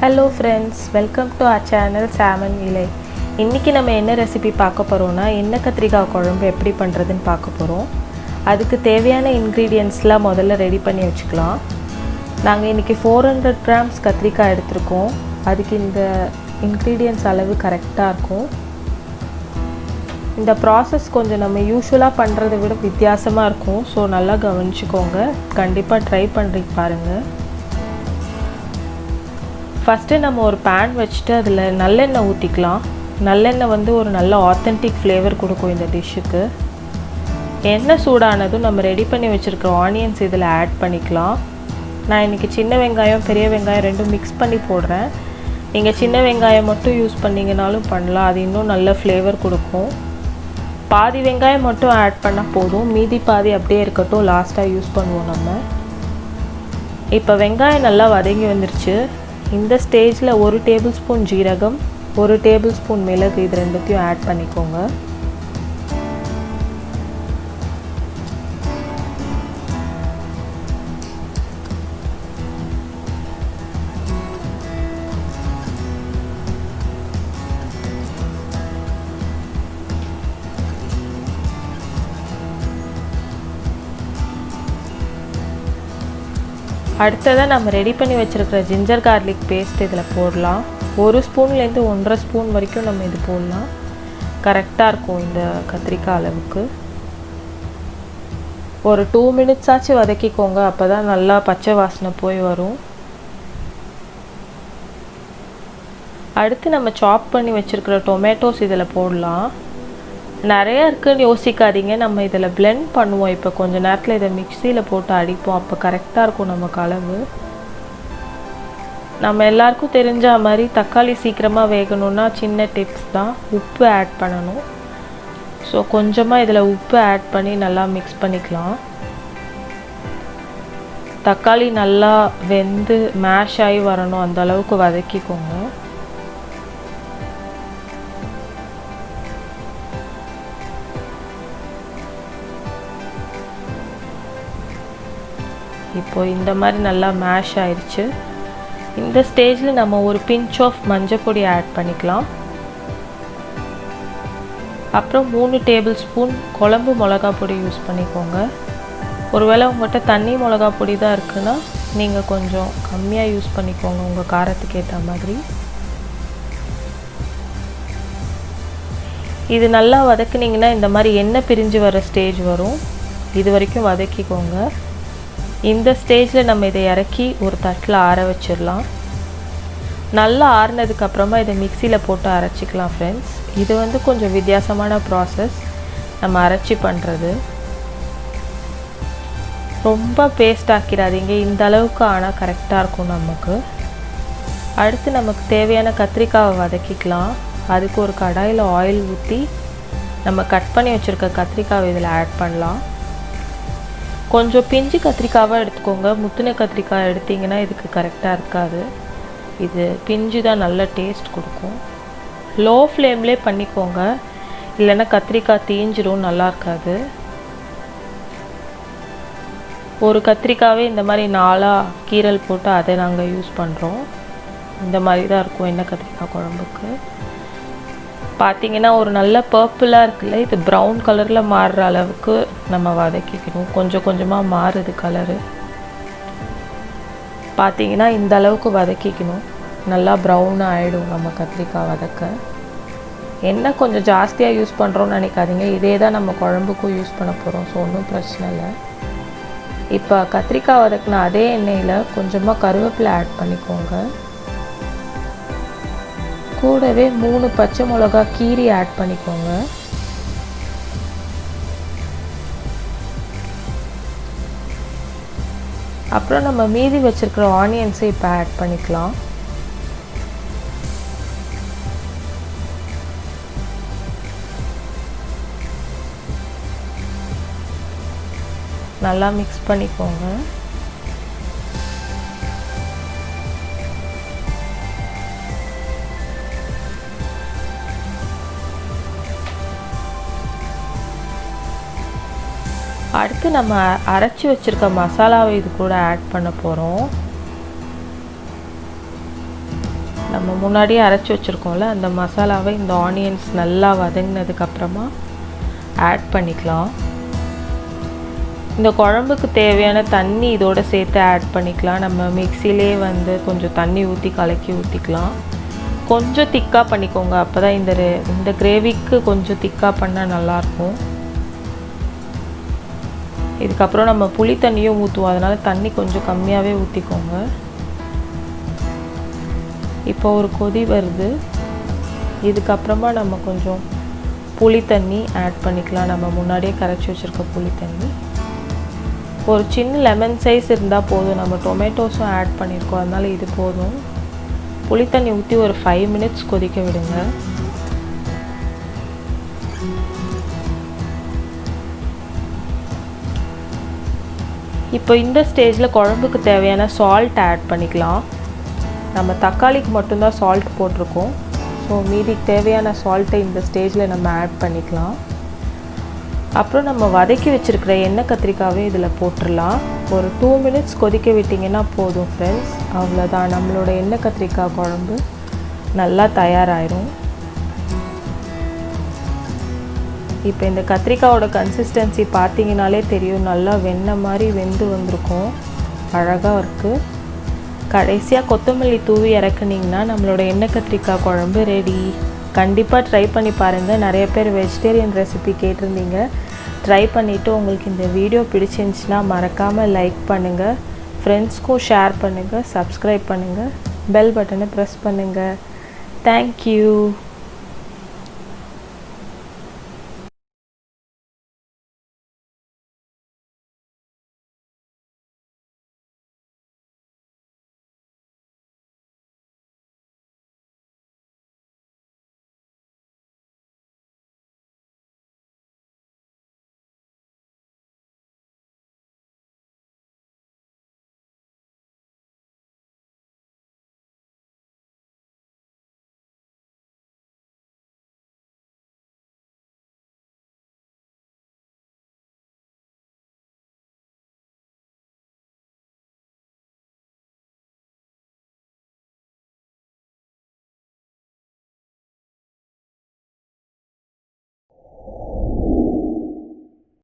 Hello friends, welcome to our channel Salmon Ilai. இன்னைக்கு நம்ம என்ன ரெசிபி பார்க்க போறோம்னா எண்ணெய் கத்திரிக்காய் குழம்பு எப்படி பண்றதுன்னு பார்க்க போறோம். அதுக்கு தேவையான இன்கிரிடியன்ட்ஸ்லாம் முதல்ல ரெடி பண்ணி வச்சுக்கலாம். நாங்க இன்னைக்கு 400 grams கத்திரிக்காய் எடுத்துருக்கோம். அதுக்கு இந்த இன்கிரிடியன்ட்ஸ் அளவு கரெக்ட்டா இருக்கும். இந்த process கொஞ்சம் நம்ம யூசுவலா பண்றதை விட வித்தியாசமா இருக்கும். சோ நல்லா கவனிச்சுக்கோங்க. கண்டிப்பா ட்ரை பண்ணி பாருங்க. ஃபர்ஸ்ட் நம்ம ஒரு pan வச்சிட்டு அதுல நல்லெண்ணெய் ஊத்திக்கலாம். நல்லெண்ணெய் வந்து ஒரு நல்ல ஆத்தென்டிக் ஃப்ளேவர் கொடுக்கும் இந்த டிஷ்க்கு. எண்ணெய் சூடானதும் நம்ம ரெடி பண்ணி வச்சிருக்கிற ஆனியன்ஸ் இதில் ஆட் பண்ணிக்கலாம். நான் இன்னைக்கு சின்ன வெங்காயம் பெரிய வெங்காயம் ரெண்டும் மிக்ஸ் பண்ணி போடுறேன். நீங்கள் சின்ன வெங்காயம் மட்டும் யூஸ் பண்ணிங்கனாலும் பண்ணலாம், அது இன்னும் நல்ல ஃப்ளேவர் கொடுக்கும். பாதி வெங்காயம் மட்டும் ஆட் பண்ணால் போதும், மீதி பாதி அப்படியே இருக்கட்டும், லாஸ்ட்டாக யூஸ் பண்ணுவோம் நம்ம. இப்போ வெங்காயம் நல்லா வதங்கி வந்துருச்சு. இந்த ஸ்டேஜில் 1 டேபிள்ஸ்பூன் ஜீரகம் 1 டேபிள்ஸ்பூன் மிளகு இது ரெண்டுத்தையும் ஆட் பண்ணிக்கோங்க. அடுத்ததாக நம்ம ரெடி பண்ணி வச்சுருக்கிற ஜிஞ்சர் கார்லிக் பேஸ்ட் இதில் போடலாம். 1 ஸ்பூன்லேருந்து 1.5 ஸ்பூன் வரைக்கும் நம்ம இது போடலாம். கரெக்டாக இருக்கும் இந்த கத்திரிக்காய் அளவுக்கு. ஒரு 2 மினிட்ஸ் ஆச்சு வதக்கிக்கோங்க, அப்போ தான் நல்லா பச்சை வாசனை போய் வரும். அடுத்து நம்ம சாப் பண்ணி வச்சுருக்கிற டொமேட்டோஸ் இதில் போடலாம். நிறையா இருக்குன்னு யோசிக்காதீங்க, நம்ம இதில் பிளெண்ட் பண்ணுவோம். இப்போ கொஞ்சம் நேரத்தில் இதை மிக்சியில் போட்டு அடிப்போம், அப்போ கரெக்டாக இருக்கும் நமக்கு அளவு. நம்ம எல்லாருக்கும் தெரிஞ்ச மாதிரி தக்காளி சீக்கிரமாக வேகணும்னா சின்ன டிப்ஸ் தான், உப்பு ஆட் பண்ணணும். ஸோ கொஞ்சமாக இதில் உப்பு ஆட் பண்ணி நல்லா மிக்ஸ் பண்ணிக்கலாம். தக்காளி நல்லா வெந்து மேஷ் ஆகி வரணும், அந்த அளவுக்கு வதக்கிக்கோங்க. இப்போ இந்த மாதிரி நல்லா மேஷ் ஆயிடுச்சு. இந்த ஸ்டேஜில் நம்ம ஒரு பிஞ்ச் ஆஃப் மஞ்சள் பொடி ஆட் பண்ணிக்கலாம். அப்புறம் 3 டேபிள் ஸ்பூன் குழம்பு மிளகா பொடி யூஸ் பண்ணிக்கோங்க. ஒருவேளை உங்கள்கிட்ட தண்ணி மிளகா பொடி தான் இருக்குன்னா நீங்கள் கொஞ்சம் கம்மியாக யூஸ் பண்ணிக்கோங்க, உங்கள் காரத்துக்கு ஏற்ற மாதிரி. இது நல்லா வதக்குனிங்கன்னா இந்த மாதிரி எண்ணெய் பிரிஞ்சு வர ஸ்டேஜ் வரும். இது வரைக்கும் வதக்கிக்கோங்க. இந்த ஸ்டேஜில் நம்ம இதை இறக்கி ஒரு தட்டில் ஆற வச்சிடலாம். நல்லா ஆறுனதுக்கப்புறமா இதை மிக்சியில் போட்டு அரைச்சிக்கலாம் ஃப்ரெண்ட்ஸ். இது வந்து கொஞ்சம் வித்தியாசமான ப்ராசஸ் நம்ம அரைச்சி பண்ணுறது. ரொம்ப பேஸ்ட் ஆக்கிடாதீங்க, இந்த அளவுக்கு ஆனால் கரெக்டாக இருக்கும் நமக்கு. அடுத்து நமக்கு தேவையான கத்திரிக்காவை வதக்கிக்கலாம். அதுக்கு ஒரு கடாயில் ஆயில் ஊற்றி நம்ம கட் பண்ணி வச்சுருக்க கத்திரிக்காவை இதில் ஆட் பண்ணலாம். கொஞ்சம் பிஞ்சு கத்திரிக்காவாக எடுத்துக்கோங்க, முத்தின கத்திரிக்காய் எடுத்திங்கன்னா இதுக்கு கரெக்டாக இருக்காது. இது பிஞ்சு தான் நல்ல டேஸ்ட் கொடுக்கும். லோ ஃப்ளேம்லே பண்ணிக்கோங்க, இல்லைன்னா கத்திரிக்காய் தீஞ்சிரும், நல்லா இருக்காது. ஒரு கத்திரிக்காவே இந்த மாதிரி 4ஆக கீரல் போட்டு அதை நாங்கள் யூஸ் பண்ணுறோம். இந்த மாதிரி தான் இருக்கும் எண்ணெய் கத்திரிக்காய் குழம்புக்கு. பார்த்திங்கன்னா ஒரு நல்ல பர்பிளாக இருக்குல்ல, இது ப்ரௌன் கலரில் மாறுற அளவுக்கு நம்ம வதக்கிக்கணும். கொஞ்சம் கொஞ்சமாக மாறுது கலரு. பார்த்திங்கன்னா இந்த அளவுக்கு வதக்கிக்கணும், நல்லா ப்ரௌனாக ஆகிடும் நம்ம கத்திரிக்காய் வதக்க. எண்ணெய் கொஞ்சம் ஜாஸ்தியாக யூஸ் பண்ணுறோன்னு நினைக்காதீங்க, இதே தான் நம்ம குழம்புக்கும் யூஸ் பண்ண போகிறோம். ஸோ ஒன்றும் பிரச்சனை இல்லை. இப்போ கத்திரிக்காய் வதக்கின அதே எண்ணெயில் கொஞ்சமாக கருவேப்பிலை ஆட் பண்ணிக்கோங்க. கூடவே 3 பச்சை மிளகா கீரி ஆட் பண்ணிக்கோங்க. அப்புறம் நம்ம மீதி வச்சிருக்கிற ஆனியன்ஸை இப்போ ஆட் பண்ணிக்கலாம். நல்லா மிக்ஸ் பண்ணிக்கோங்க. அடுத்து நம்ம அரைச்சி வச்சிருக்க மசாலாவை இது கூட ஆட் பண்ண போகிறோம். நம்ம முன்னாடியே அரைச்சி வச்சுருக்கோம்ல அந்த மசாலாவை இந்த ஆனியன்ஸ் நல்லா வதங்கினதுக்கப்புறமா ஆட் பண்ணிக்கலாம். இந்த குழம்புக்கு தேவையான தண்ணி இதோடு சேர்த்து ஆட் பண்ணிக்கலாம். நம்ம மிக்சிலே வந்து கொஞ்சம் தண்ணி ஊற்றி கலக்கி ஊற்றிக்கலாம். கொஞ்சம் திக்காக பண்ணிக்கோங்க, அப்போ தான் இந்த கிரேவிக்கு கொஞ்சம் திக்காக பண்ணால் நல்லாயிருக்கும். இதுக்கப்புறம் நம்ம புளி தண்ணியும் ஊற்றுவோம், அதனால் தண்ணி கொஞ்சம் கம்மியாகவே ஊற்றிக்கோங்க. இப்போ ஒரு கொதி வருது. இதுக்கப்புறமா நம்ம கொஞ்சம் புளி தண்ணி ஆட் பண்ணிக்கலாம். நம்ம முன்னாடியே கரைச்சி வச்சுருக்க புளி தண்ணி ஒரு சின்ன லெமன் சைஸ் இருந்தால் போதும். நம்ம டொமேட்டோஸும் ஆட் பண்ணியிருக்கோம், அதனால் இது போதும். புளி தண்ணி ஊற்றி ஒரு 5 மினிட்ஸ் கொதிக்க விடுங்க. இப்போ இந்த ஸ்டேஜில் குழம்புக்கு தேவையான சால்ட் ஆட் பண்ணிக்கலாம். நம்ம தக்காளிக்கு மட்டும்தான் சால்ட் போட்டிருக்கோம். ஸோ மீதிக்கு தேவையான சால்ட்டை இந்த ஸ்டேஜில் நம்ம ஆட் பண்ணிக்கலாம். அப்புறம் நம்ம வதக்கி வச்சுருக்கிற எண்ணெய் கத்திரிக்காவே இதில் போட்டுடலாம். ஒரு 2 மினிட்ஸ் கொதிக்க விட்டிங்கன்னா போதும் ஃப்ரெண்ட்ஸ். அவ்வளோதான், நம்மளோட எண்ணெய் கத்திரிக்காய் குழம்பு நல்லா தயாராகிடும். இப்போ இந்த கத்திரிக்காயோட கன்சிஸ்டன்சி பார்த்தீங்கனாலே தெரியும், நல்லா வெண்ணெய் மாதிரி வெந்து வந்திருக்கும், அழகாக இருக்குது. கடைசியாக கொத்தமல்லி தூவி இறக்குனிங்கன்னா நம்மளோட எண்ணெய் கத்திரிக்காய் குழம்பு ரெடி. கண்டிப்பாக ட்ரை பண்ணி பாருங்கள். நிறைய பேர் வெஜிடேரியன் ரெசிபி கேட்டிருந்தீங்க. ட்ரை பண்ணிவிட்டு உங்களுக்கு இந்த வீடியோ பிடிச்சிருந்துச்சின்னா மறக்காமல் லைக் பண்ணுங்கள், ஃப்ரெண்ட்ஸ்க்கும் ஷேர் பண்ணுங்கள், சப்ஸ்கிரைப் பண்ணுங்கள், பெல் பட்டனை ப்ரெஸ் பண்ணுங்கள். தேங்க்யூ.